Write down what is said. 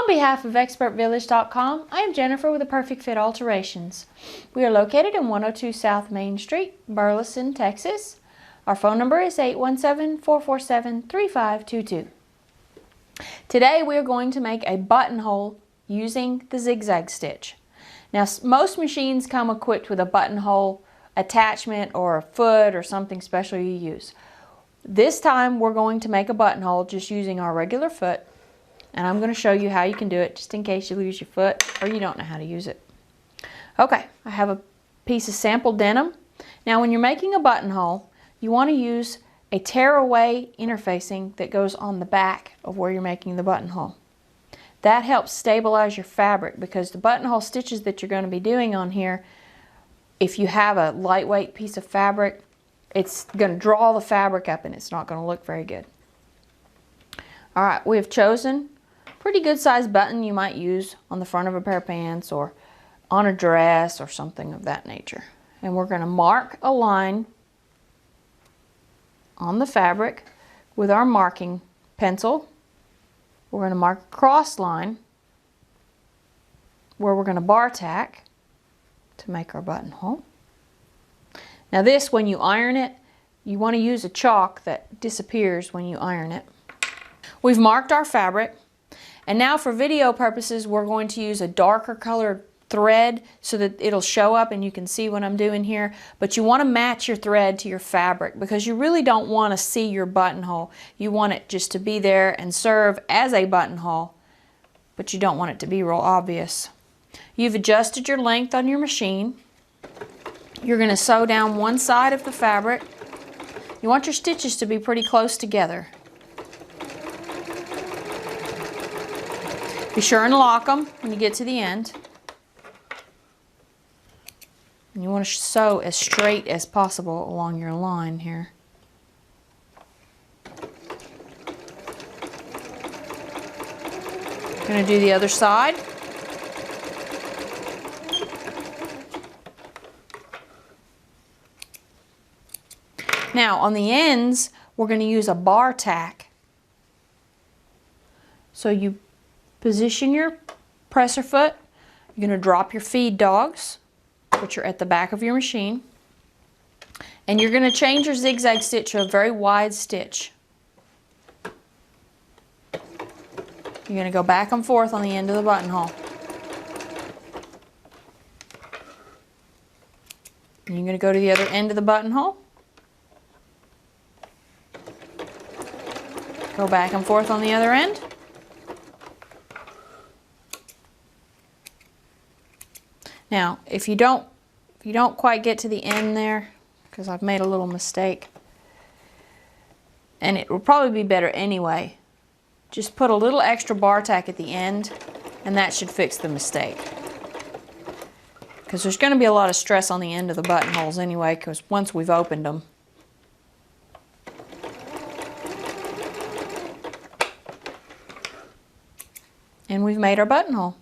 On behalf of ExpertVillage.com, I am Jennifer with the Perfect Fit Alterations. We are located in 102 South Main Street, Burleson, Texas. Our phone number is 817-447-3522. Today we are going to make a buttonhole using the zigzag stitch. Now most machines come equipped with a buttonhole attachment or a foot or something special you use. This time we're going to make a buttonhole just using our regular foot, and I'm going to show you how you can do it just in case you lose your foot or you don't know how to use it. Okay, I have a piece of sample denim. Now when you're making a buttonhole, you want to use a tearaway interfacing that goes on the back of where you're making the buttonhole. That helps stabilize your fabric because the buttonhole stitches that you're going to be doing on here, if you have a lightweight piece of fabric, it's going to draw the fabric up and it's not going to look very good. Alright, we have chosen a pretty good sized button you might use on the front of a pair of pants or on a dress or something of that nature. And we're going to mark a line on the fabric with our marking pencil. We're going to mark a cross line where we're going to bar tack to make our buttonhole. Now this, when you iron it, you want to use a chalk that disappears when you iron it. We've marked our fabric, and now for video purposes we're going to use a darker colored thread so that it'll show up and you can see what I'm doing here. But you want to match your thread to your fabric because you really don't want to see your buttonhole. You want it just to be there and serve as a buttonhole, but you don't want it to be real obvious. You've adjusted your length on your machine. You're going to sew down one side of the fabric. You want your stitches to be pretty close together. Be sure and lock them when you get to the end. And you want to sew as straight as possible along your line here. Going to do the other side. Now on the ends we're going to use a bar tack. So you position your presser foot, you're going to drop your feed dogs, which are at the back of your machine, and you're going to change your zigzag stitch to a very wide stitch. You're going to go back and forth on the end of the buttonhole. And you're going to go to the other end of the buttonhole. Go back and forth on the other end. Now, if you don't quite get to the end there, because I've made a little mistake, and it will probably be better anyway, just put a little extra bar tack at the end, and that should fix the mistake. Because there's going to be a lot of stress on the end of the buttonholes anyway, because once we've opened them. And we've made our buttonhole.